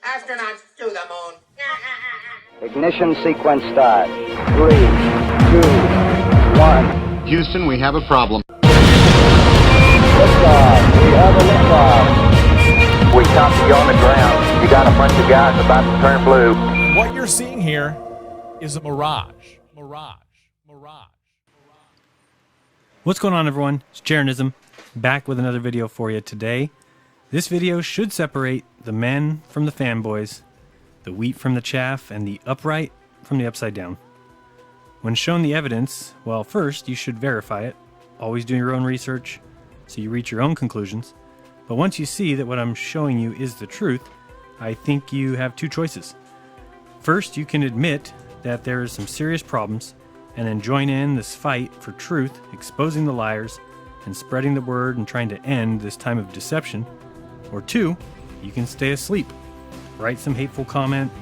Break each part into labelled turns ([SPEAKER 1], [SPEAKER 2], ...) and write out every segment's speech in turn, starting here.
[SPEAKER 1] Astronauts to the moon.
[SPEAKER 2] Ignition sequence start. 3, 2, 1.
[SPEAKER 3] Houston, we have a problem.
[SPEAKER 2] Liftoff. We have a liftoff.
[SPEAKER 4] We copy you on the ground. You got a bunch of guys about to turn blue.
[SPEAKER 5] What you're seeing here is a mirage.
[SPEAKER 6] What's going on, everyone? It's Jaronism, back with another video for you today. This video should separate the men from the fanboys, the wheat from the chaff, and the upright from the upside down. When shown the evidence, well, first you should verify it, always do your own research so you reach your own conclusions. But once you see that what I'm showing you is the truth, I think you have two choices. First, you can admit that there is some serious problems and then join in this fight for truth, exposing the liars and spreading the word and trying to end this time of deception. Or two, you can stay asleep, write some hateful comment.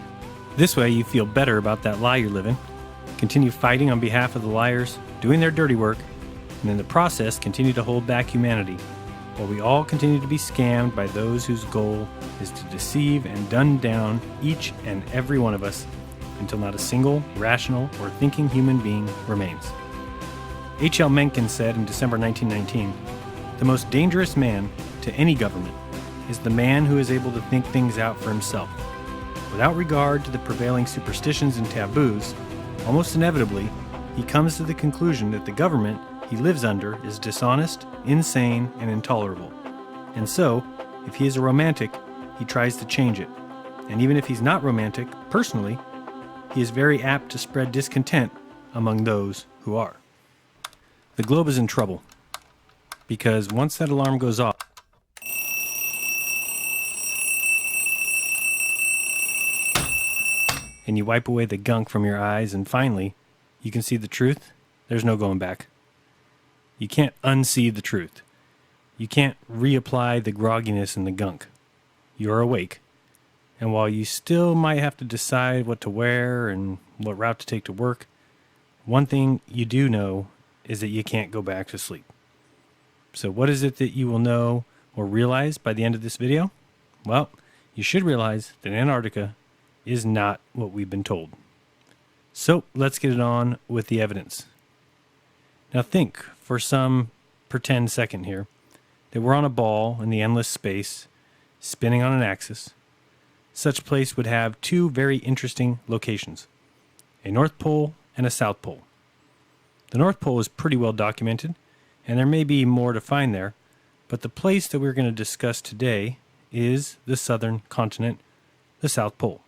[SPEAKER 6] This way you feel better about that lie you're living, continue fighting on behalf of the liars, doing their dirty work, and in the process continue to hold back humanity, while we all continue to be scammed by those whose goal is to deceive and dumb down each and every one of us until not a single rational or thinking human being remains. H.L. Mencken said in December 1919, "The most dangerous man to any government is the man who is able to think things out for himself. Without regard to the prevailing superstitions and taboos, almost inevitably, he comes to the conclusion that the government he lives under is dishonest, insane, and intolerable. And so, if he is a romantic, he tries to change it. And even if he's not romantic, personally, he is very apt to spread discontent among those who are." The globe is in trouble, because once that alarm goes off, and you wipe away the gunk from your eyes, and finally, you can see the truth, there's no going back. You can't unsee the truth. You can't reapply the grogginess and the gunk. You're awake. And while you still might have to decide what to wear and what route to take to work, one thing you do know is that you can't go back to sleep. So what is it that you will know or realize by the end of this video? Well, you should realize that Antarctica is not what we've been told. So let's get it on with the evidence. Now think for some pretend second here that we're on a ball in the endless space, spinning on an axis. Such place would have two very interesting locations, a North Pole and a South Pole. The North Pole is pretty well documented, and there may be more to find there, but the place that we're going to discuss today is the southern continent, the South Pole.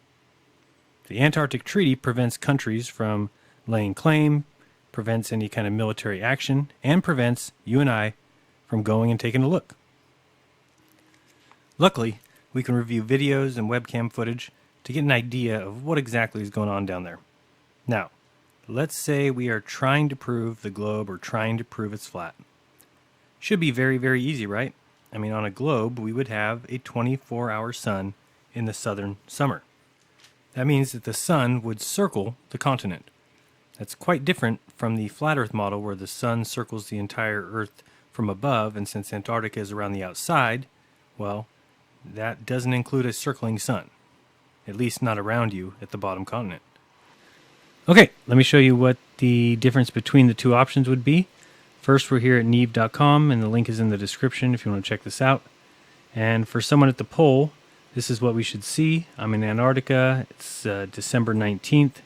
[SPEAKER 6] The Antarctic Treaty prevents countries from laying claim, prevents any kind of military action, and prevents you and I from going and taking a look. Luckily, we can review videos and webcam footage to get an idea of what exactly is going on down there. Now, let's say we are trying to prove the globe or trying to prove it's flat. Should be very, very easy, right? I mean, on a globe, we would have a 24-hour sun in the southern summer. That means that the sun would circle the continent. That's quite different from the flat Earth model where the sun circles the entire Earth from above, and since Antarctica is around the outside, well, that doesn't include a circling sun, at least not around you at the bottom continent. Okay, let me show you what the difference between the two options would be. First, we're here at Neve.com, and the link is in the description if you want to check this out. And for someone at the pole, this is what we should see. I'm in Antarctica. It's December 19th.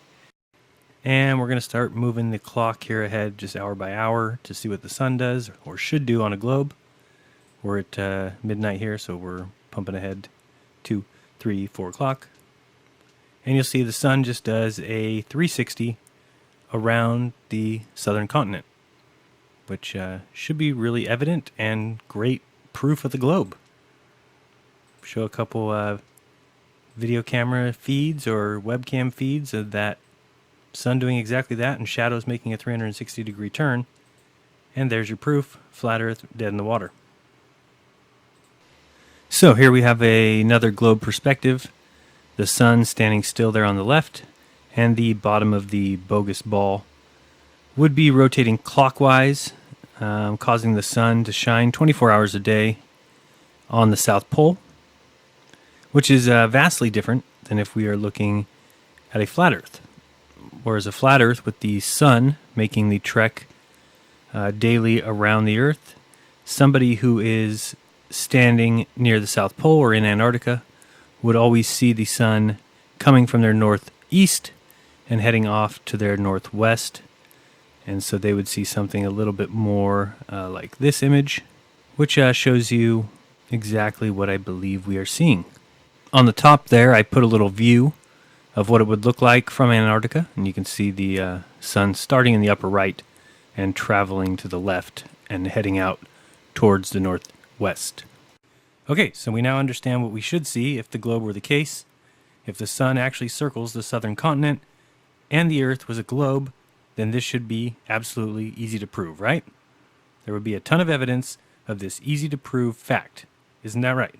[SPEAKER 6] And we're going to start moving the clock here ahead just hour by hour to see what the sun does, or should do on a globe. We're at midnight here, so we're pumping ahead 2, 3, 4 o'clock. And you'll see the sun just does a 360 around the southern continent, which should be really evident and great proof of the globe. Show a couple video camera feeds or webcam feeds of that sun doing exactly that and shadows making a 360-degree turn. And there's your proof, flat Earth, dead in the water. So here we have another globe perspective. The sun standing still there on the left, and the bottom of the bogus ball would be rotating clockwise, causing the sun to shine 24 hours a day on the South Pole. which is vastly different than if we are looking at a flat Earth. Whereas a flat Earth with the sun making the trek daily around the Earth, somebody who is standing near the South Pole or in Antarctica would always see the sun coming from their northeast and heading off to their northwest. And so they would see something a little bit more like this image, which shows you exactly what I believe we are seeing. On the top there, I put a little view of what it would look like from Antarctica, and you can see the sun starting in the upper right and traveling to the left and heading out towards the northwest. Okay, so we now understand what we should see if the globe were the case. If the sun actually circles the southern continent and the Earth was a globe, then this should be absolutely easy to prove, right? There would be a ton of evidence of this easy to prove fact. Isn't that right?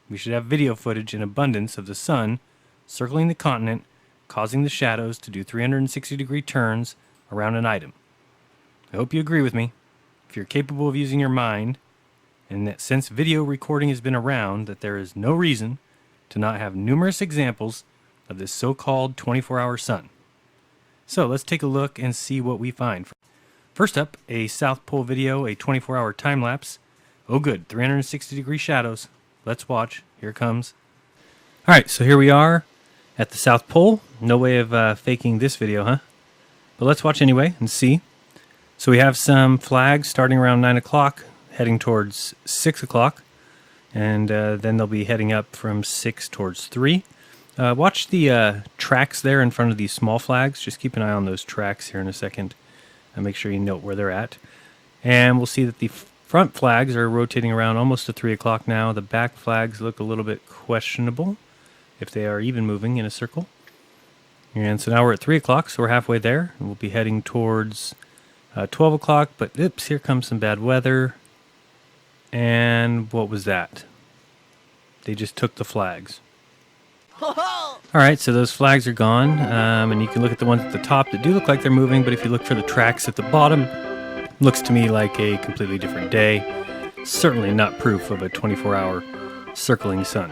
[SPEAKER 6] We should have video footage in abundance of the sun circling the continent, causing the shadows to do 360-degree turns around an item. I hope you agree with me. If you're capable of using your mind, and that since video recording has been around, that there is no reason to not have numerous examples of this so-called 24-hour sun. So let's take a look and see what we find. First up, a South Pole video, a 24-hour time-lapse. Oh good, 360-degree shadows. Let's watch. Here it comes. Alright, so here we are at the South Pole. No way of faking this video, huh? But let's watch anyway and see. So we have some flags starting around 9 o'clock, heading towards 6 o'clock, and then they'll be heading up from 6 towards 3. Watch the tracks there in front of these small flags. Just keep an eye on those tracks here in a second and make sure you note where they're at. And we'll see that the front flags are rotating around almost to 3 o'clock now. The back flags look a little bit questionable, if they are even moving in a circle. And so now we're at 3 o'clock, so we're halfway there. And we'll be heading towards 12 o'clock, but oops, here comes some bad weather. And what was that? They just took the flags. Alright, so those flags are gone, and you can look at the ones at the top that do look like they're moving, but if you look for the tracks at the bottom, looks to me like a completely different day. Certainly not proof of a 24-hour circling sun.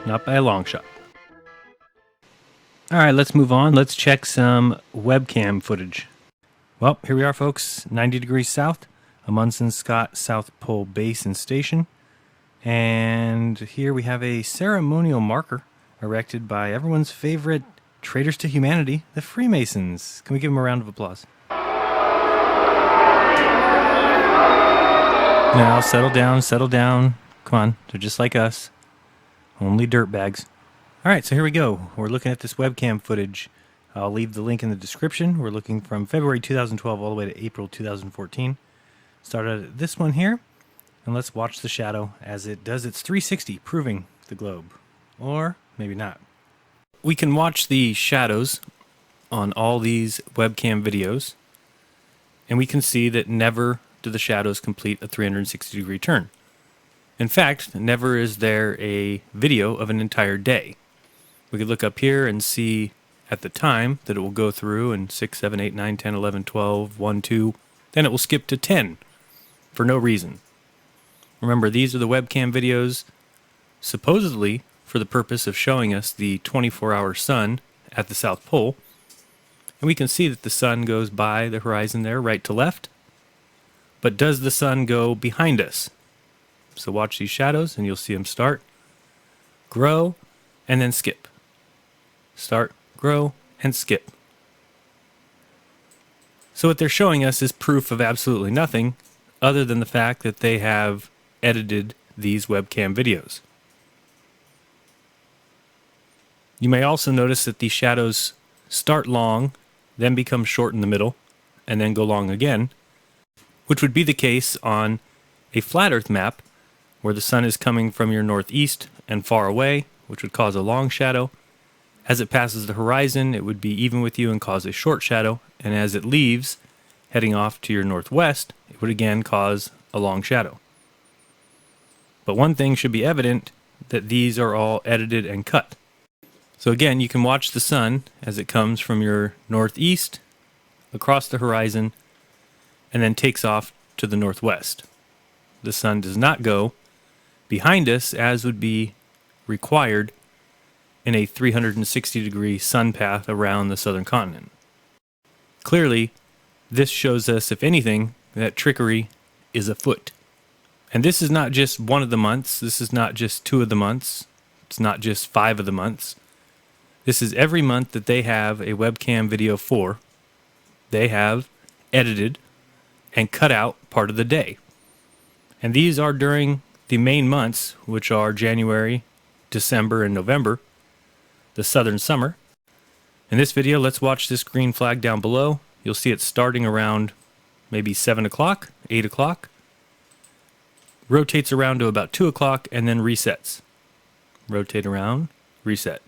[SPEAKER 6] Not by a long shot. Alright, let's move on. Let's check some webcam footage. Well, here we are, folks. 90 degrees south, Amundsen Scott South Pole Base and Station. And here we have a ceremonial marker erected by everyone's favorite traitors to humanity, the Freemasons. Can we give them a round of applause? Now, settle down, settle down. Come on, they're just like us. Only dirtbags. Alright, so here we go. We're looking at this webcam footage. I'll leave the link in the description. We're looking from February 2012 all the way to April 2014. Started at this one here, and let's watch the shadow as it does its 360, proving the globe. Or maybe not. We can watch the shadows on all these webcam videos, and we can see that never do the shadows complete a 360-degree turn. In fact, never is there a video of an entire day. We could look up here and see at the time that it will go through and 6, 7, 8, 9, 10, 11, 12, 1, 2, then it will skip to 10 for no reason. Remember, these are the webcam videos supposedly for the purpose of showing us the 24-hour sun at the South Pole. And we can see that the sun goes by the horizon there, right to left. But does the sun go behind us? So watch these shadows and you'll see them start, grow, and then skip. Start, grow, and skip. So what they're showing us is proof of absolutely nothing other than the fact that they have edited these webcam videos. You may also notice that these shadows start long, then become short in the middle, and then go long again, which would be the case on a flat Earth map where the sun is coming from your northeast and far away, which would cause a long shadow. As it passes the horizon, it would be even with you and cause a short shadow, and as it leaves, heading off to your northwest, it would again cause a long shadow. But one thing should be evident, that these are all edited and cut. So again, you can watch the sun as it comes from your northeast, across the horizon, and then takes off to the northwest. The sun does not go behind us, as would be required in a 360-degree sun path around the southern continent. Clearly, this shows us, if anything, that trickery is afoot. And this is not just one of the months, this is not just 2 of the months, it's not just 5 of the months. This is every month that they have a webcam video for. They have edited and cut out part of the day. And these are during the main months, which are January, December, and November, the southern summer. In this video, let's watch this green flag down below. You'll see it starting around maybe 7 o'clock, 8 o'clock, rotates around to about 2 o'clock, and then resets. Rotate around, reset.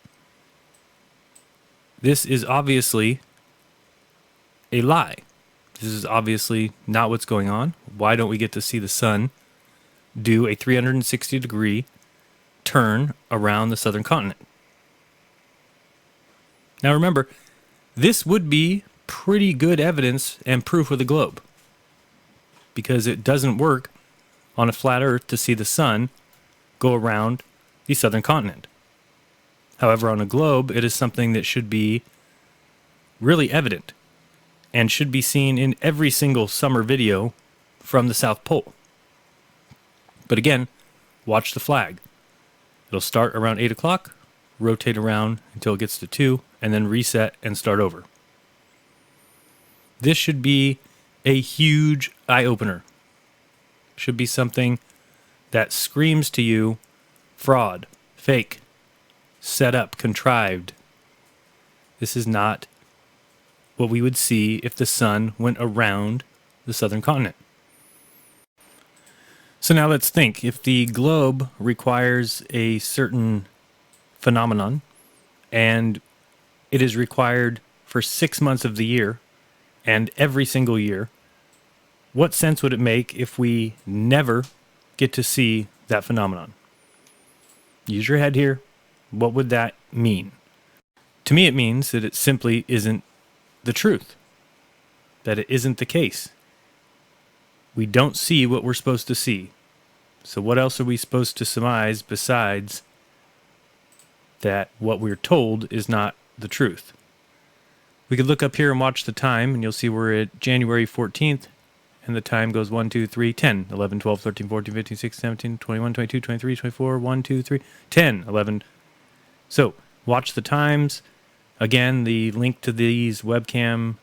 [SPEAKER 6] This is obviously a lie. This is obviously not what's going on. Why don't we get to see the sun do a 360-degree turn around the southern continent? Now remember, this would be pretty good evidence and proof with a globe, because it doesn't work on a flat Earth to see the sun go around the southern continent. However, on a globe, it is something that should be really evident and should be seen in every single summer video from the South Pole. But again, watch the flag. It'll start around 8 o'clock, rotate around until it gets to 2, and then reset and start over. This should be a huge eye-opener. Should be something that screams to you fraud, fake, set up, contrived. This is not what we would see if the sun went around the southern continent. So now let's think. If the globe requires a certain phenomenon, and it is required for 6 months of the year, and every single year, what sense would it make if we never get to see that phenomenon? Use your head here. What would that mean? To me, it means that it simply isn't the truth, that it isn't the case. We don't see what we're supposed to see. So what else are we supposed to surmise besides that what we're told is not the truth? We could look up here and watch the time, and you'll see we're at January 14th, and the time goes 1, 2, 3, 10, 11, 12, 13, 14, 15, 16, 17, 21, 22, 23, 24, 1, 2, 3, 10, 11. So watch the times. Again, the link to these webcam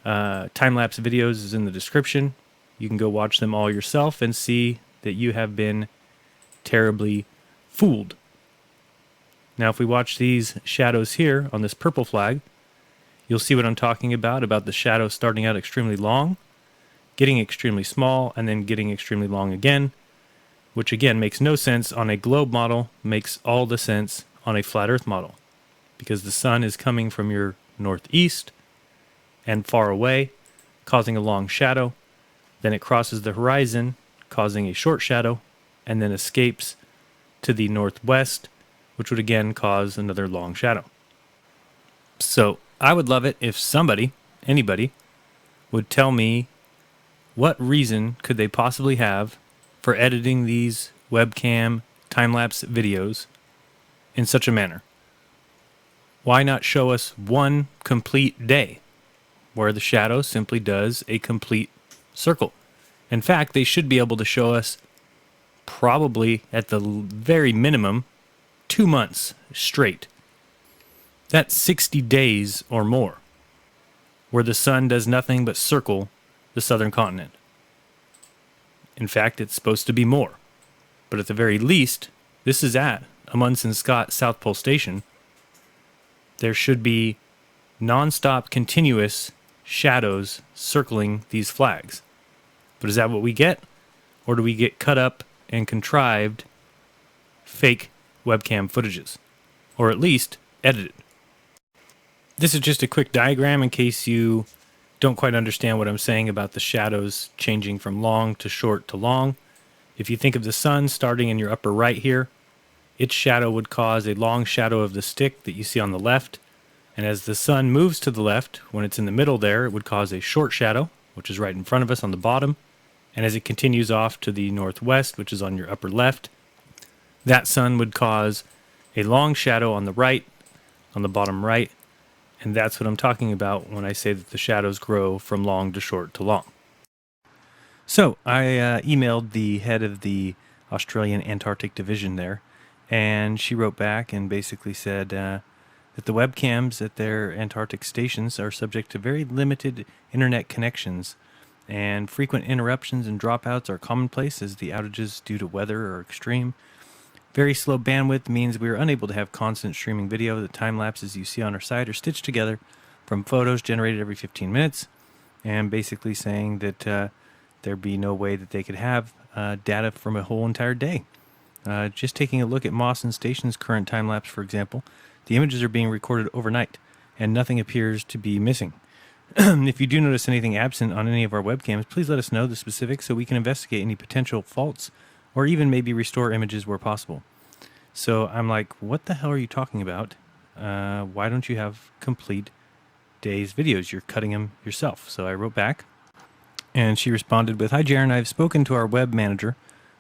[SPEAKER 6] time-lapse videos is in the description. You can go watch them all yourself and see that you have been terribly fooled. Now, if we watch these shadows here on this purple flag, you'll see what I'm talking about the shadow starting out extremely long, getting extremely small, and then getting extremely long again, which again makes no sense on a globe model, makes all the sense on a flat Earth model, because the sun is coming from your northeast and far away, causing a long shadow. Then it crosses the horizon, causing a short shadow, and then escapes to the northwest, which would again cause another long shadow. So I would love it if somebody, anybody, would tell me what reason could they possibly have for editing these webcam time-lapse videos in such a manner. Why not show us one complete day where the shadow simply does a complete circle? In fact, they should be able to show us probably at the very minimum 2 months straight. That's 60 days or more where the sun does nothing but circle the southern continent. In fact, it's supposed to be more. But at the very least, this is at Amundsen Scott South Pole Station. There should be non-stop continuous shadows circling these flags. But is that what we get? Or do we get cut up and contrived fake webcam footages? Or at least edited? This is just a quick diagram in case you don't quite understand what I'm saying about the shadows changing from long to short to long. If you think of the sun starting in your upper right here, its shadow would cause a long shadow of the stick that you see on the left. And as the sun moves to the left, when it's in the middle there, it would cause a short shadow, which is right in front of us on the bottom. And as it continues off to the northwest, which is on your upper left, that sun would cause a long shadow on the right, on the bottom right, and that's what I'm talking about when I say that the shadows grow from long to short to long. So I emailed the head of the Australian Antarctic Division there, and she wrote back and basically said that the webcams at their Antarctic stations are subject to very limited internet connections, and frequent interruptions and dropouts are commonplace as the outages due to weather are extreme. Very slow bandwidth means we are unable to have constant streaming video. The time lapses you see on our site are stitched together from photos generated every 15 minutes, and basically saying that there'd be no way that they could have data from a whole entire day. Just taking a look at Mawson Station's current time lapse, for example, the images are being recorded overnight, and nothing appears to be missing. If you do notice anything absent on any of our webcams, please let us know the specifics so we can investigate any potential faults, or even maybe restore images where possible. So I'm like, what the hell are you talking about? Why don't you have complete day's videos? You're cutting them yourself. So I wrote back, and she responded with, "Hi, Jaren, I've spoken to our web manager,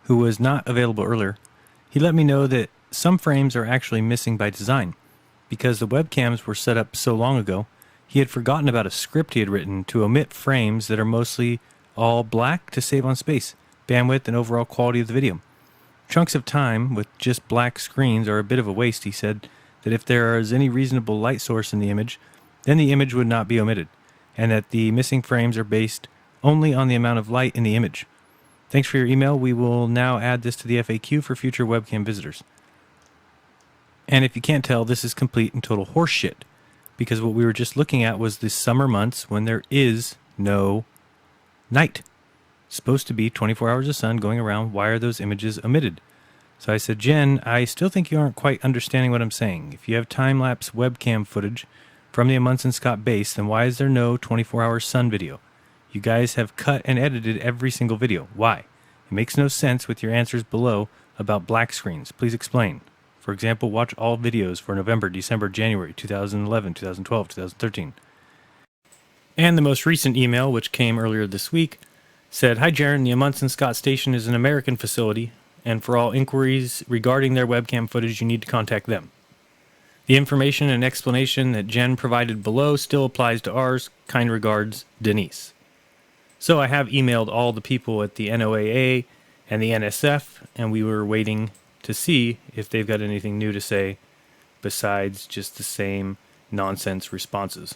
[SPEAKER 6] who was not available earlier. He let me know that some frames are actually missing by design. Because the webcams were set up so long ago, he had forgotten about a script he had written to omit frames that are mostly all black to save on space, bandwidth, and overall quality of the video. Chunks of time with just black screens are a bit of a waste," he said, "that if there is any reasonable light source in the image, then the image would not be omitted, and that the missing frames are based only on the amount of light in the image. Thanks for your email. We will now add this to the FAQ for future webcam visitors." And if you can't tell, this is complete and total horseshit, because what we were just looking at was the summer months when there is no night. It's supposed to be 24 hours of sun going around. Why are those images omitted? So I said, "Jen, I still think you aren't quite understanding what I'm saying. If you have time-lapse webcam footage from the Amundsen Scott base, then why is there no 24-hour sun video? You guys have cut and edited every single video. Why? It makes no sense with your answers below about black screens. Please explain. For example, watch all videos for November, December, January, 2011, 2012, 2013. And the most recent email, which came earlier this week, said, "Hi, Jaren, the Amundsen Scott Station is an American facility, and for all inquiries regarding their webcam footage, you need to contact them. The information and explanation that Jen provided below still applies to ours. Kind regards, Denise." So I have emailed all the people at the NOAA and the NSF, and we were waiting to see if they've got anything new to say besides just the same nonsense responses.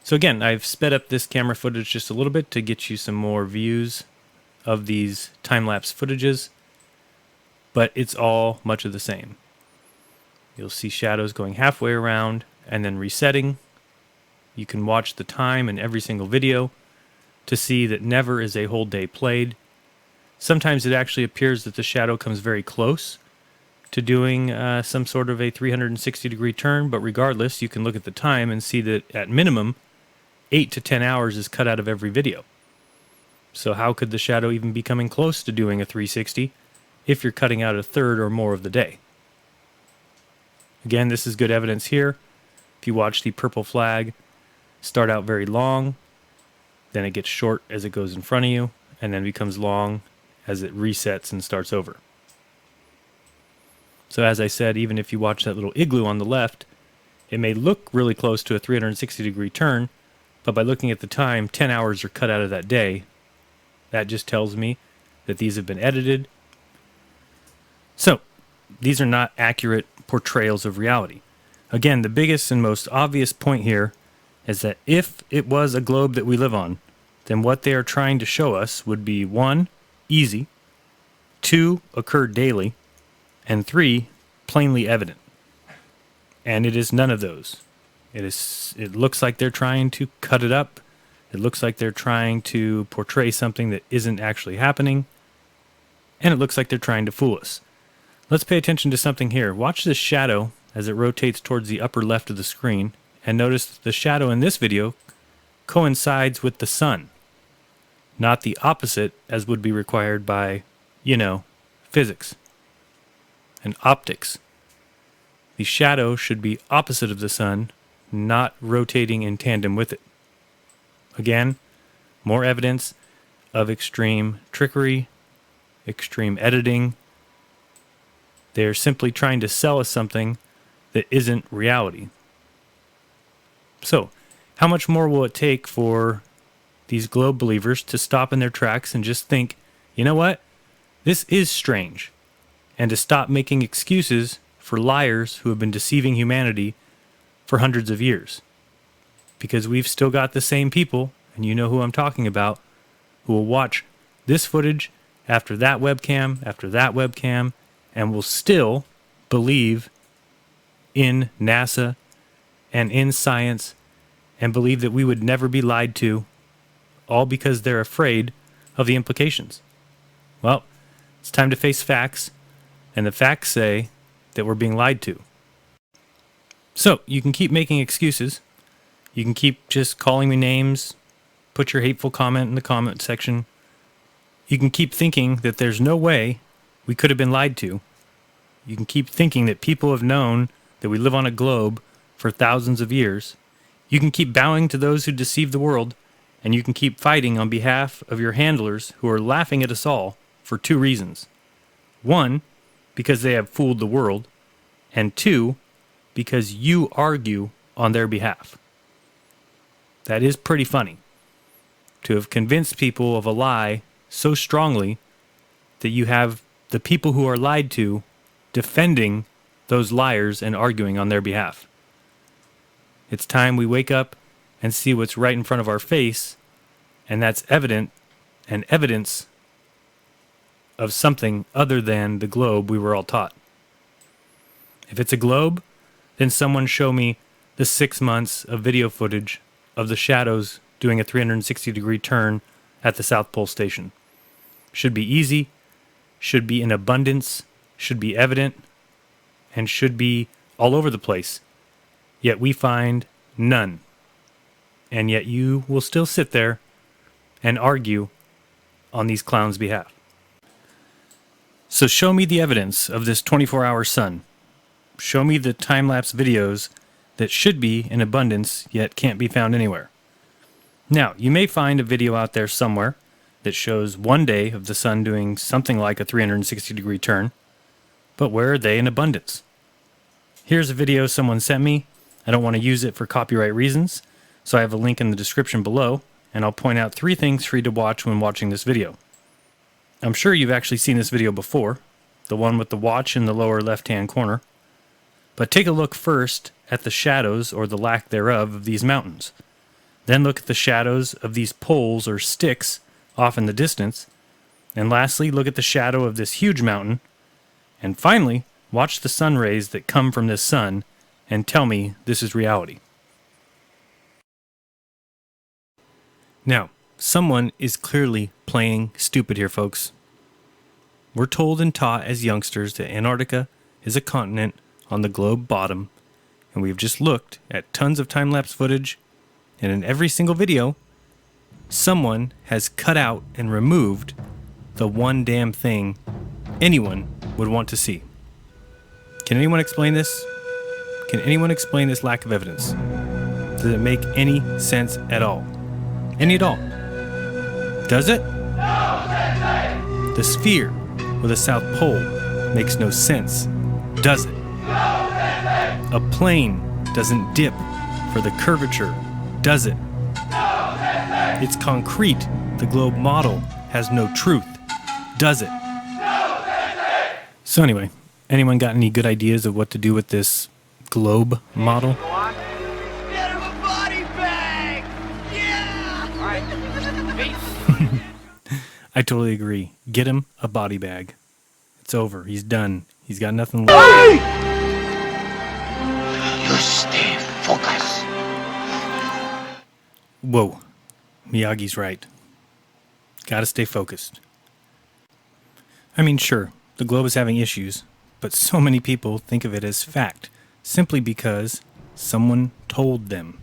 [SPEAKER 6] So again, I've sped up this camera footage just a little bit to get you some more views of these time-lapse footages, but it's all much of the same. You'll see shadows going halfway around and then resetting. You can watch the time in every single video to see that never is a whole day played. Sometimes it actually appears that the shadow comes very close to doing some sort of a 360-degree turn, but regardless, you can look at the time and see that at minimum, 8 to 10 hours is cut out of every video. So how could the shadow even be coming close to doing a 360 if you're cutting out a third or more of the day? Again, this is good evidence here. If you watch the purple flag start out very long, then it gets short as it goes in front of you, and then becomes long as it resets and starts over. So as I said, even if you watch that little igloo on the left, it may look really close to a 360-degree turn, but by looking at the time, 10 hours are cut out of that day. That just tells me that these have been edited. So, these are not accurate portrayals of reality. Again, the biggest and most obvious point here is that if it was a globe that we live on, then what they are trying to show us would be 1, easy, 2, occur daily, and 3, plainly evident. And it is none of those. It looks like they're trying to cut it up. It looks like they're trying to portray something that isn't actually happening. And it looks like they're trying to fool us. Let's pay attention to something here. Watch this shadow as it rotates towards the upper left of the screen, and notice that the shadow in this video coincides with the sun, not the opposite as would be required by, physics and optics. The shadow should be opposite of the sun, not rotating in tandem with it. Again, more evidence of extreme trickery, extreme editing. They're simply trying to sell us something that isn't reality. So, how much more will it take for these globe believers to stop in their tracks and just think, you know what? This is strange. And to stop making excuses for liars who have been deceiving humanity for hundreds of years. Because we've still got the same people, and you know who I'm talking about, who will watch this footage after that webcam, and will still believe in NASA and in science and believe that we would never be lied to, all because they're afraid of the implications. Well, it's time to face facts, and the facts say that we're being lied to. So, you can keep making excuses. You can keep just calling me names, put your hateful comment in the comment section. You can keep thinking that there's no way we could have been lied to. You can keep thinking that people have known that we live on a globe for thousands of years. You can keep bowing to those who deceive the world, and you can keep fighting on behalf of your handlers who are laughing at us all for two reasons. One, because they have fooled the world, and two, because you argue on their behalf. That is pretty funny, to have convinced people of a lie so strongly that you have the people who are lied to defending those liars and arguing on their behalf. It's time we wake up and see what's right in front of our face, and that's evident and evidence of something other than the globe we were all taught. If it's a globe, then someone show me the 6 months of video footage of the shadows doing a 360-degree turn at the South Pole Station. Should be easy, should be in abundance, should be evident, and should be all over the place. Yet we find none. And yet you will still sit there and argue on these clowns' behalf. So show me the evidence of this 24-hour sun. Show me the time-lapse videos that should be in abundance yet can't be found anywhere. Now, you may find a video out there somewhere that shows one day of the sun doing something like a 360-degree turn, but where are they in abundance? Here's a video someone sent me. I don't want to use it for copyright reasons, so I have a link in the description below, and I'll point out 3 things for you to watch when watching this video. I'm sure you've actually seen this video before, the one with the watch in the lower left-hand corner. But take a look first at the shadows, or the lack thereof, of these mountains. Then look at the shadows of these poles or sticks off in the distance. And lastly, look at the shadow of this huge mountain. And finally, watch the sun rays that come from this sun and tell me this is reality. Now, someone is clearly playing stupid here, folks. We're told and taught as youngsters that Antarctica is a continent on the globe bottom, and we've just looked at tons of time-lapse footage, and in every single video, someone has cut out and removed the one damn thing anyone would want to see. Can anyone explain this? Can anyone explain this lack of evidence? Does it make any sense at all? Any at all? Does it? The sphere with a South Pole makes no sense, does it? A plane doesn't dip for the curvature, does it? It's concrete. The globe model has no truth, does it? So anyway, anyone got any good ideas of what to do with this globe model?
[SPEAKER 1] Get him a body bag! Yeah! All right.
[SPEAKER 6] I totally agree. Get him a body bag. It's over. He's done. He's got nothing left.
[SPEAKER 1] You stay focused.
[SPEAKER 6] Whoa. Miyagi's right. Gotta stay focused. I mean, sure, the globe is having issues, but so many people think of it as fact, simply because someone told them.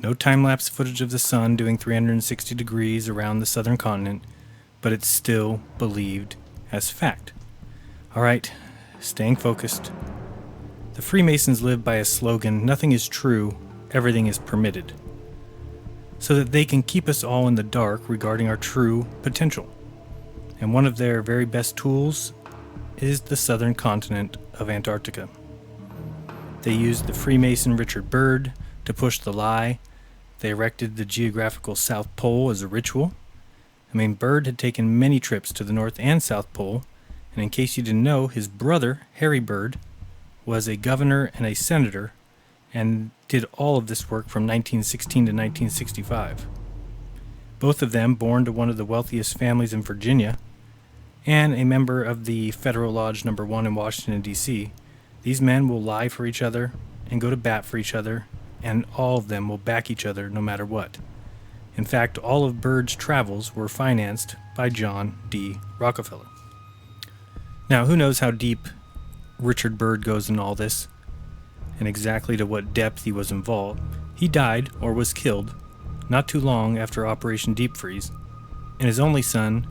[SPEAKER 6] No time-lapse footage of the sun doing 360 degrees around the southern continent, but it's still believed as fact. Alright, staying focused. The Freemasons live by a slogan, nothing is true, everything is permitted, so that they can keep us all in the dark regarding our true potential. And one of their very best tools is the southern continent of Antarctica. They used the Freemason Richard Byrd to push the lie. They erected the geographical South Pole as a ritual. Byrd had taken many trips to the North and South Pole, and in case you didn't know, his brother, Harry Byrd, was a governor and a senator, and did all of this work from 1916 to 1965. Both of them born to one of the wealthiest families in Virginia, and a member of the Federal Lodge No. 1 in Washington, D.C., these men will lie for each other and go to bat for each other, and all of them will back each other no matter what. In fact, all of Byrd's travels were financed by John D. Rockefeller. Now, who knows how deep Richard Byrd goes in all this, and exactly to what depth he was involved. He died, or was killed, not too long after Operation Deep Freeze, and his only son,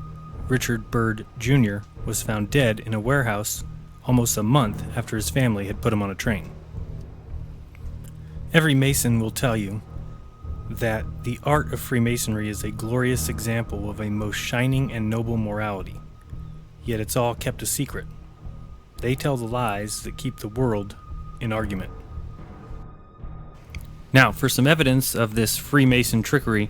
[SPEAKER 6] Richard Byrd Jr., was found dead in a warehouse almost a month after his family had put him on a train. Every Mason will tell you that the art of Freemasonry is a glorious example of a most shining and noble morality, yet it's all kept a secret. They tell the lies that keep the world in argument. Now, for some evidence of this Freemason trickery,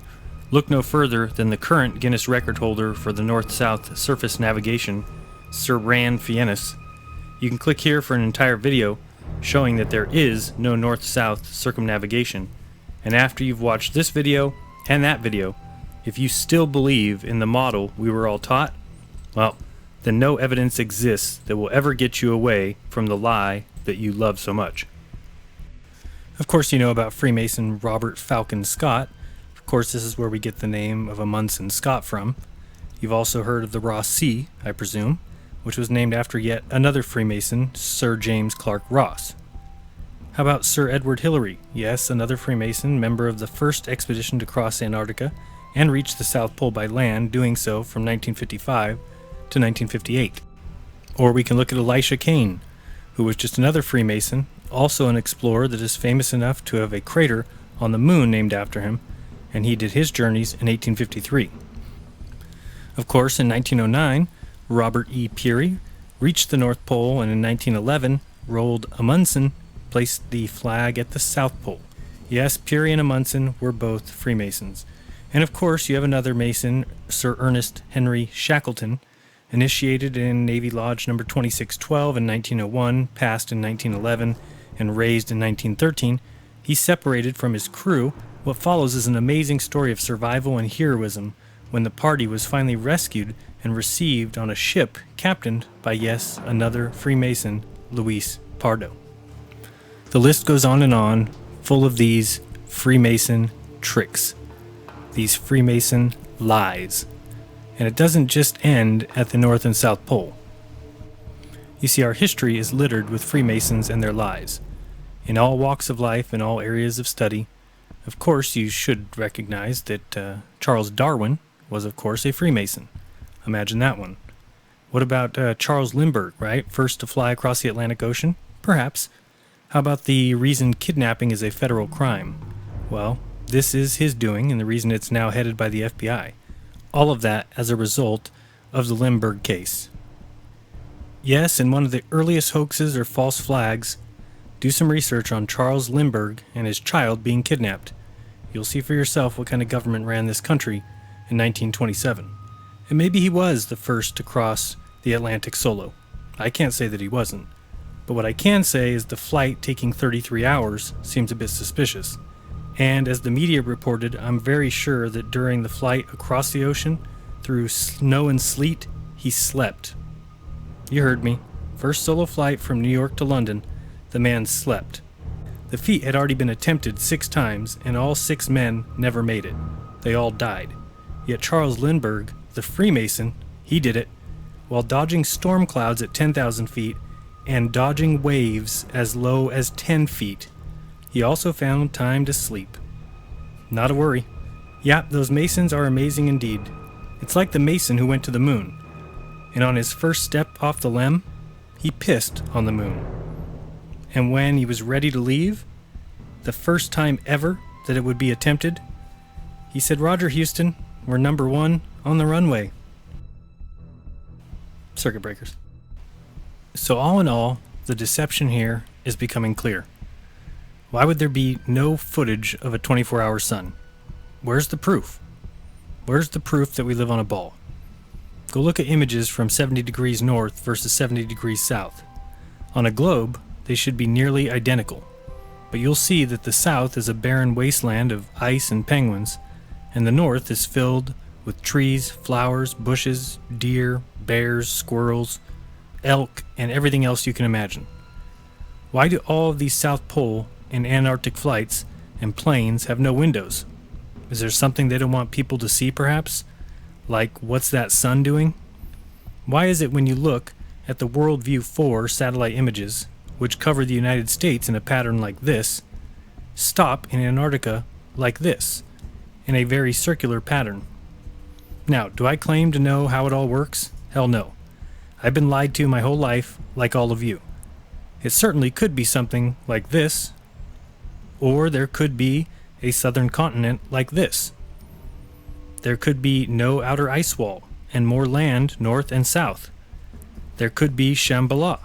[SPEAKER 6] look no further than the current Guinness record holder for the North-South surface navigation, Sir Rand Fiennes. You can click here for an entire video showing that there is no north-south circumnavigation. And after you've watched this video and that video, if you still believe in the model we were all taught, well, then no evidence exists that will ever get you away from the lie that you love so much. Of course, you know about Freemason Robert Falcon Scott. Of course, this is where we get the name of Amundsen Scott from. You've also heard of the Ross Sea, I presume, which was named after yet another Freemason, Sir James Clark Ross. How about Sir Edward Hillary? Yes, another Freemason, member of the first expedition to cross Antarctica and reach the South Pole by land, doing so from 1955 to 1958. Or we can look at Elisha Kane, who was just another Freemason, also an explorer that is famous enough to have a crater on the moon named after him, and he did his journeys in 1853. Of course, in 1909, Robert E. Peary reached the North Pole, and in 1911, Roald Amundsen placed the flag at the South Pole. Yes, Peary and Amundsen were both Freemasons. And of course, you have another Mason, Sir Ernest Henry Shackleton, initiated in Navy Lodge No. 2612 in 1901, passed in 1911, and raised in 1913. He separated from his crew. What follows is an amazing story of survival and heroism when the party was finally rescued and received on a ship captained by, yes, another Freemason, Luis Pardo. The list goes on, full of these Freemason tricks, these Freemason lies. And it doesn't just end at the North and South Pole. You see, our history is littered with Freemasons and their lies. In all walks of life, in all areas of study. Of course, you should recognize that Charles Darwin was, of course, a Freemason. Imagine that one. What about Charles Lindbergh, right? First to fly across the Atlantic Ocean? Perhaps. How about the reason kidnapping is a federal crime? Well, this is his doing, and the reason it's now headed by the FBI. All of that as a result of the Lindbergh case. Yes, in one of the earliest hoaxes or false flags, do some research on Charles Lindbergh and his child being kidnapped. You'll see for yourself what kind of government ran this country in 1927. And maybe he was the first to cross the Atlantic solo. I can't say that he wasn't. But what I can say is the flight taking 33 hours seems a bit suspicious. And as the media reported, I'm very sure that during the flight across the ocean, through snow and sleet, he slept. You heard me. First solo flight from New York to London, the man slept. The feat had already been attempted 6 times, and all 6 men never made it. They all died. Yet Charles Lindbergh, the Freemason, he did it, while dodging storm clouds at 10,000 feet and dodging waves as low as 10 feet. He also found time to sleep. Not a worry. Yeah, those Masons are amazing indeed. It's like the Mason who went to the moon, and on his first step off the LEM, he pissed on the moon. And when he was ready to leave, the first time ever that it would be attempted, he said, "Roger, Houston, we're number 1 on the runway." Circuit breakers. So all in all, the deception here is becoming clear. Why would there be no footage of a 24-hour sun? Where's the proof? Where's the proof that we live on a ball? Go look at images from 70 degrees north versus 70 degrees south. On a globe, they should be nearly identical, but you'll see that the south is a barren wasteland of ice and penguins, and the north is filled with trees, flowers, bushes, deer, bears, squirrels, elk, and everything else you can imagine. Why do all of these South Pole and Antarctic flights and planes have no windows? Is there something they don't want people to see, perhaps? Like, what's that sun doing? Why is it when you look at the Worldview 4 satellite images, which cover the United States in a pattern like this, stop in Antarctica like this, in a very circular pattern? Now, do I claim to know how it all works? Hell no. I've been lied to my whole life, like all of you. It certainly could be something like this, or there could be a southern continent like this. There could be no outer ice wall, and more land north and south. There could be Shambhala.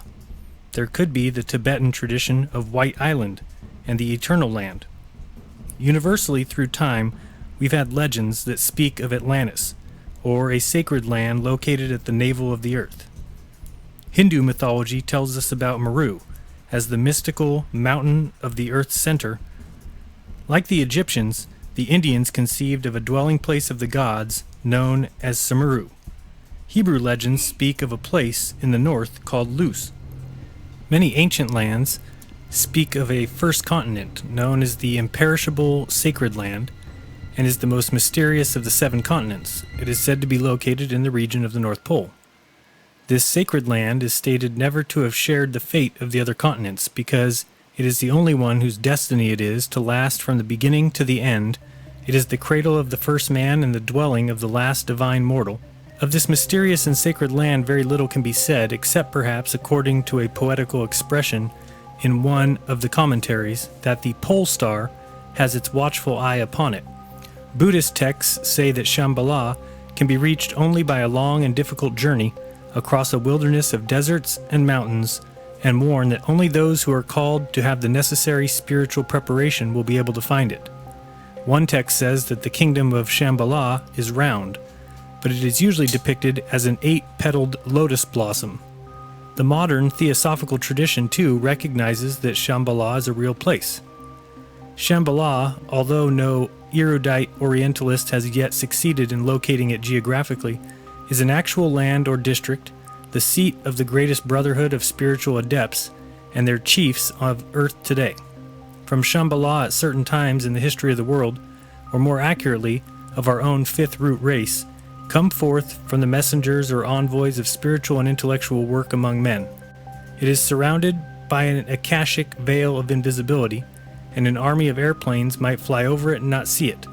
[SPEAKER 6] There could be the Tibetan tradition of White Island and the Eternal Land. Universally through time, we've had legends that speak of Atlantis, or a sacred land located at the navel of the earth. Hindu mythology tells us about Meru as the mystical mountain of the earth's center. Like the Egyptians, the Indians conceived of a dwelling place of the gods known as Samaru. Hebrew legends speak of a place in the north called Luz. Many ancient lands speak of a first continent known as the imperishable sacred land, and is the most mysterious of the 7 continents. It is said to be located in the region of the North Pole. This sacred land is stated never to have shared the fate of the other continents, because it is the only one whose destiny it is to last from the beginning to the end. It is the cradle of the first man and the dwelling of the last divine mortal. Of this mysterious and sacred land very little can be said, except perhaps according to a poetical expression in one of the commentaries, that the pole star has its watchful eye upon it. Buddhist texts say that Shambhala can be reached only by a long and difficult journey across a wilderness of deserts and mountains, and warn that only those who are called to have the necessary spiritual preparation will be able to find it. One text says that the kingdom of Shambhala is round, but it is usually depicted as an 8-petaled lotus blossom. The modern theosophical tradition, too, recognizes that Shambhala is a real place. Shambhala, although no erudite Orientalist has yet succeeded in locating it geographically, is an actual land or district, the seat of the greatest brotherhood of spiritual adepts and their chiefs of earth today. From Shambhala at certain times in the history of the world, or more accurately, of our own fifth root race, come forth from the messengers or envoys of spiritual and intellectual work among men. It is surrounded by an akashic veil of invisibility, and an army of airplanes might fly over it and not see it.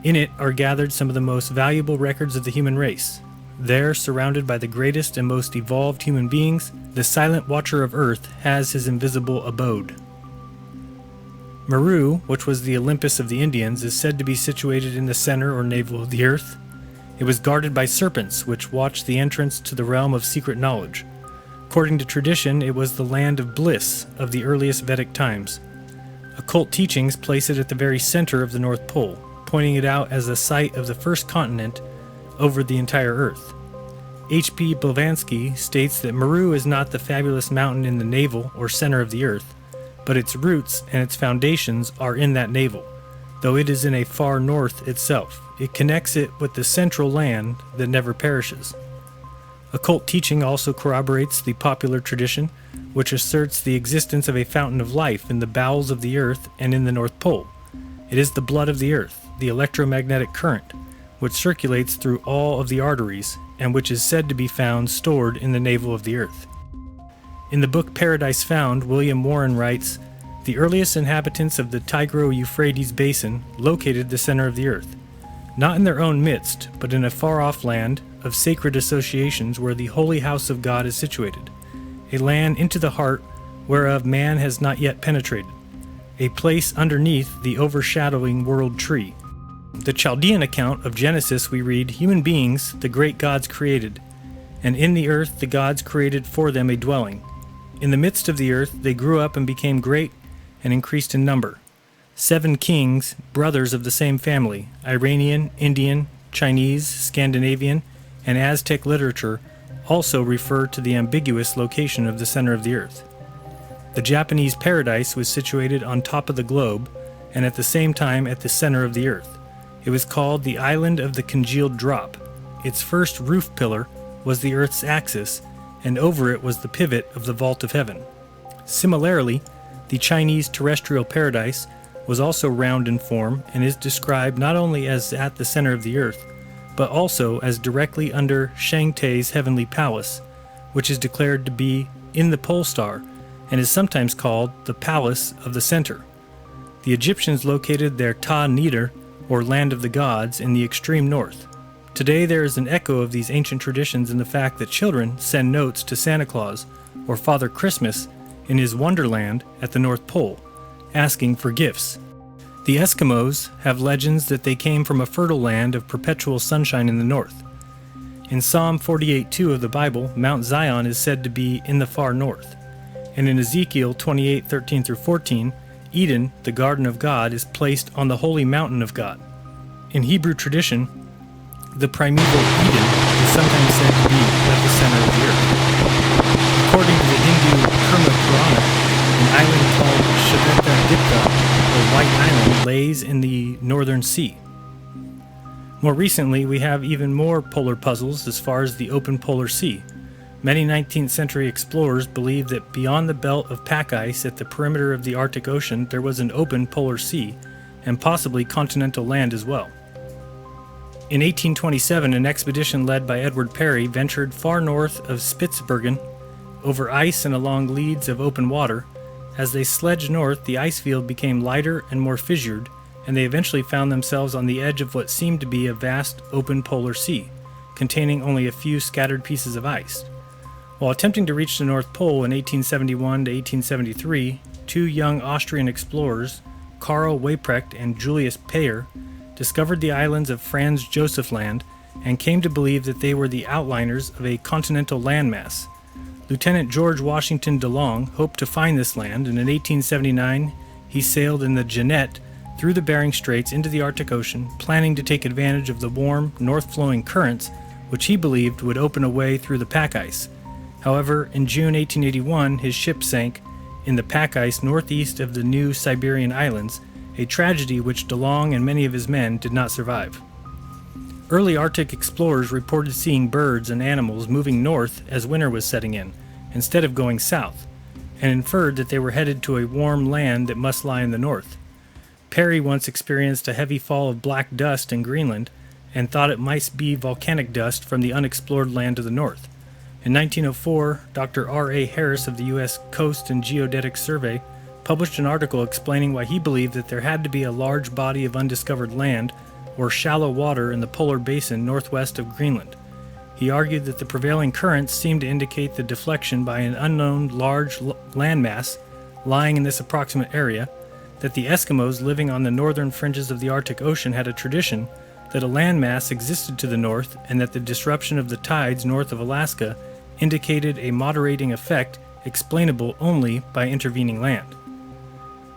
[SPEAKER 6] In it are gathered some of the most valuable records of the human race. There, surrounded by the greatest and most evolved human beings, the silent watcher of earth has his invisible abode. Meru, which was the Olympus of the Indians, is said to be situated in the center or navel of the earth. It was guarded by serpents, which watched the entrance to the realm of secret knowledge. According to tradition, it was the land of bliss of the earliest Vedic times. Occult teachings place it at the very center of the North Pole, pointing it out as the site of the first continent over the entire Earth. H.P. Blavatsky states that Meru is not the fabulous mountain in the navel or center of the Earth, but its roots and its foundations are in that navel, though it is in a far north itself. It connects it with the central land that never perishes. Occult teaching also corroborates the popular tradition, which asserts the existence of a fountain of life in the bowels of the Earth and in the North Pole. It is the blood of the Earth, the electromagnetic current, which circulates through all of the arteries, and which is said to be found stored in the navel of the Earth. In the book Paradise Found, William Warren writes, "The earliest inhabitants of the Tigro-Euphrates basin located the center of the Earth, not in their own midst, but in a far-off land of sacred associations where the holy house of God is situated, a land into the heart whereof man has not yet penetrated, a place underneath the overshadowing world tree." The Chaldean account of Genesis we read, "Human beings the great gods created, and in the earth the gods created for them a dwelling. In the midst of the earth they grew up and became great and increased in number. 7 kings, brothers of the same family, Iranian, Indian, Chinese, Scandinavian, and Aztec literature also refer to the ambiguous location of the center of the earth. The Japanese paradise was situated on top of the globe, and at the same time at the center of the earth. It was called the Island of the Congealed Drop. Its first roof pillar was the earth's axis, and over it was the pivot of the vault of heaven. Similarly, the Chinese terrestrial paradise was also round in form and is described not only as at the center of the earth, but also as directly under Shangtai's heavenly palace, which is declared to be in the pole star and is sometimes called the Palace of the Center. The Egyptians located their Ta Neder, or Land of the Gods, in the extreme north. Today there is an echo of these ancient traditions in the fact that children send notes to Santa Claus or Father Christmas in his Wonderland at the North Pole, asking for gifts. The Eskimos have legends that they came from a fertile land of perpetual sunshine in the north. In Psalm 48:2 of the Bible, Mount Zion is said to be in the far north. And in Ezekiel 28:13-14, Eden, the garden of God, is placed on the holy mountain of God. In Hebrew tradition, the primeval Eden is sometimes said to be at the center of the earth. According to the Hindu Kurma Purana, an island called Shvetadipta, or White Island, lays in the northern sea. More recently, we have even more polar puzzles as far as the open polar sea. Many 19th century explorers believed that beyond the belt of pack ice at the perimeter of the Arctic Ocean there was an open polar sea, and possibly continental land as well. In 1827, an expedition led by Edward Parry ventured far north of Spitsbergen, over ice and along leads of open water. As they sledged north, the ice field became lighter and more fissured, and they eventually found themselves on the edge of what seemed to be a vast open polar sea, containing only a few scattered pieces of ice. While attempting to reach the North Pole in 1871 to 1873, 2 young Austrian explorers, Karl Weyprecht and Julius Payer, discovered the islands of Franz Josef Land and came to believe that they were the outliners of a continental landmass. Lieutenant George Washington DeLong hoped to find this land, and in 1879 he sailed in the Jeannette through the Bering Straits into the Arctic Ocean, planning to take advantage of the warm, north-flowing currents, which he believed would open a way through the pack ice. However, in June 1881, his ship sank in the pack ice northeast of the new Siberian Islands, a tragedy which DeLong and many of his men did not survive. Early Arctic explorers reported seeing birds and animals moving north as winter was setting in, instead of going south, and inferred that they were headed to a warm land that must lie in the north. Parry once experienced a heavy fall of black dust in Greenland and thought it might be volcanic dust from the unexplored land to the north. In 1904, Dr. R.A. Harris of the U.S. Coast and Geodetic Survey published an article explaining why he believed that there had to be a large body of undiscovered land or shallow water in the polar basin northwest of Greenland. He argued that the prevailing currents seemed to indicate the deflection by an unknown large landmass lying in this approximate area, that the Eskimos living on the northern fringes of the Arctic Ocean had a tradition that a landmass existed to the north, and that the disruption of the tides north of Alaska indicated a moderating effect explainable only by intervening land.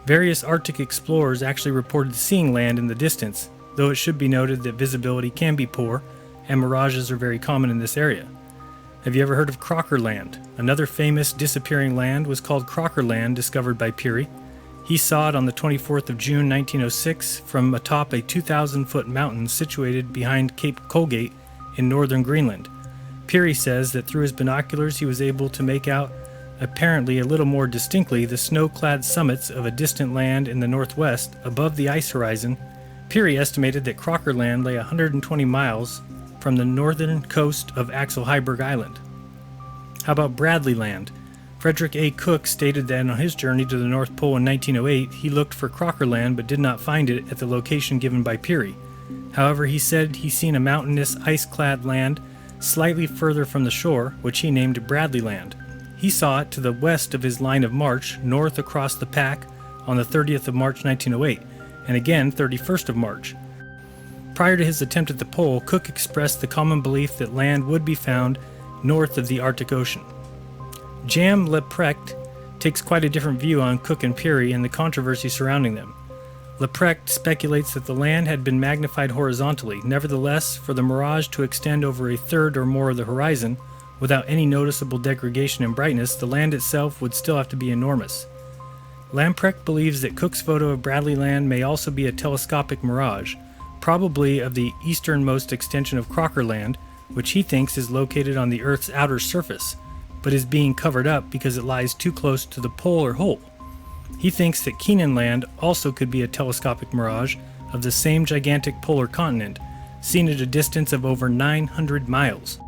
[SPEAKER 6] Various Arctic explorers actually reported seeing land in the distance, though it should be noted that visibility can be poor and mirages are very common in this area. Have you ever heard of Crocker Land? Another famous disappearing land was called Crocker Land, discovered by Peary. He saw it on the 24th of June 1906 from atop a 2,000-foot mountain situated behind Cape Colgate in northern Greenland. Peary says that through his binoculars he was able to make out, apparently a little more distinctly, the snow-clad summits of a distant land in the northwest above the ice horizon. Peary estimated that Crocker Land lay 120 miles from the northern coast of Axel Heiberg Island. How about Bradley Land? Frederick A. Cook stated that on his journey to the North Pole in 1908, he looked for Crocker Land but did not find it at the location given by Peary. However, he said he seen a mountainous, ice-clad land slightly further from the shore, which he named Bradley Land. He saw it to the west of his line of march, north across the pack, on the 30th of March 1908, and again 31st of March. Prior to his attempt at the pole, Cook expressed the common belief that land would be found north of the Arctic Ocean. Jan Leprecht takes quite a different view on Cook and Peary and the controversy surrounding them. Leprecht speculates that the land had been magnified horizontally. Nevertheless, for the mirage to extend over a third or more of the horizon, without any noticeable degradation in brightness, the land itself would still have to be enormous. Lamprecht believes that Cook's photo of Bradley Land may also be a telescopic mirage, probably of the easternmost extension of Crocker Land, which he thinks is located on the Earth's outer surface, but is being covered up because it lies too close to the polar hole. He thinks that Keenan Land also could be a telescopic mirage of the same gigantic polar continent, seen at a distance of over 900 miles.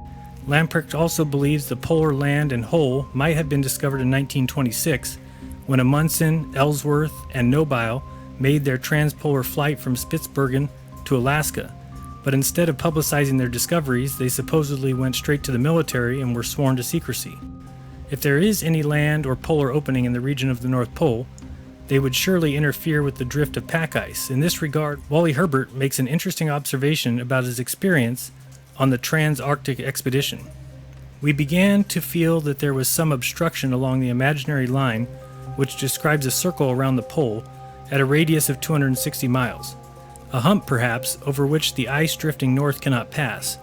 [SPEAKER 6] Lamprecht also believes the polar land and hole might have been discovered in 1926, when Amundsen, Ellsworth, and Nobile made their transpolar flight from Spitsbergen to Alaska, but instead of publicizing their discoveries, they supposedly went straight to the military and were sworn to secrecy. If there is any land or polar opening in the region of the North Pole, they would surely interfere with the drift of pack ice. In this regard, Wally Herbert makes an interesting observation about his experience on the Trans-Arctic expedition. We began to feel that there was some obstruction along the imaginary line, which describes a circle around the pole at a radius of 260 miles. A hump, perhaps, over which the ice drifting north cannot pass.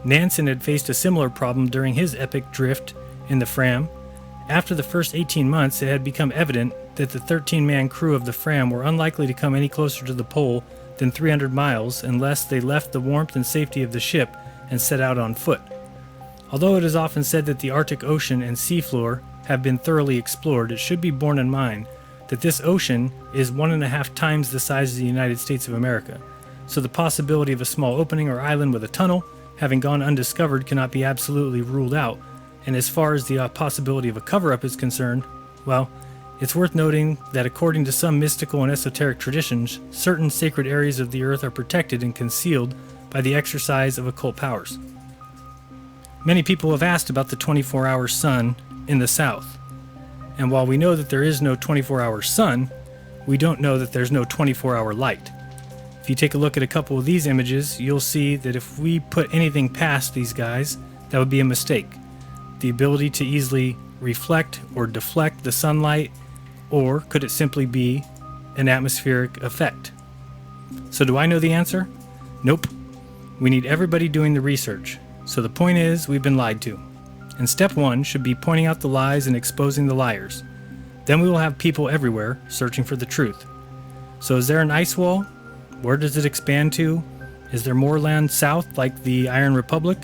[SPEAKER 6] Nansen had faced a similar problem during his epic drift in the Fram. After the first 18 months, it had become evident that the 13-man crew of the Fram were unlikely to come any closer to the pole than 300 miles unless they left the warmth and safety of the ship and set out on foot. Although it is often said that the Arctic Ocean and seafloor have been thoroughly explored, it should be borne in mind that this ocean is 1.5 times the size of the United States of America, so the possibility of a small opening or island with a tunnel having gone undiscovered cannot be absolutely ruled out, and as far as the possibility of a cover-up is concerned, well, it's worth noting that according to some mystical and esoteric traditions, certain sacred areas of the earth are protected and concealed by the exercise of occult powers. Many people have asked about the 24-hour sun in the south. And while we know that there is no 24-hour sun, we don't know that there's no 24-hour light. If you take a look at a couple of these images, you'll see that if we put anything past these guys, that would be a mistake. The ability to easily reflect or deflect the sunlight, or could it simply be an atmospheric effect? So do I know the answer? Nope. We need everybody doing the research. So the point is, we've been lied to. And step one should be pointing out the lies and exposing the liars. Then we will have people everywhere searching for the truth. So is there an ice wall? Where does it expand to? Is there more land south like the Iron Republic?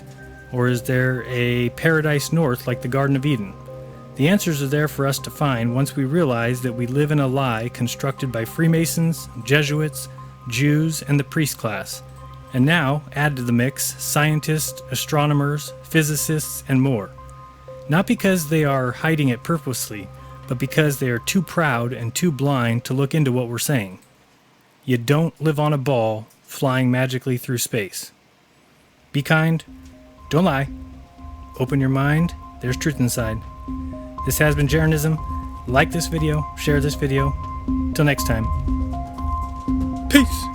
[SPEAKER 6] Or is there a paradise north like the Garden of Eden? The answers are there for us to find once we realize that we live in a lie constructed by Freemasons, Jesuits, Jews, and the priest class. And now, add to the mix scientists, astronomers, physicists, and more. Not because they are hiding it purposely, but because they are too proud and too blind to look into what we're saying. You don't live on a ball flying magically through space. Be kind. Don't lie. Open your mind. There's truth inside. This has been Jaronism. Like this video. Share this video. Till next time. Peace.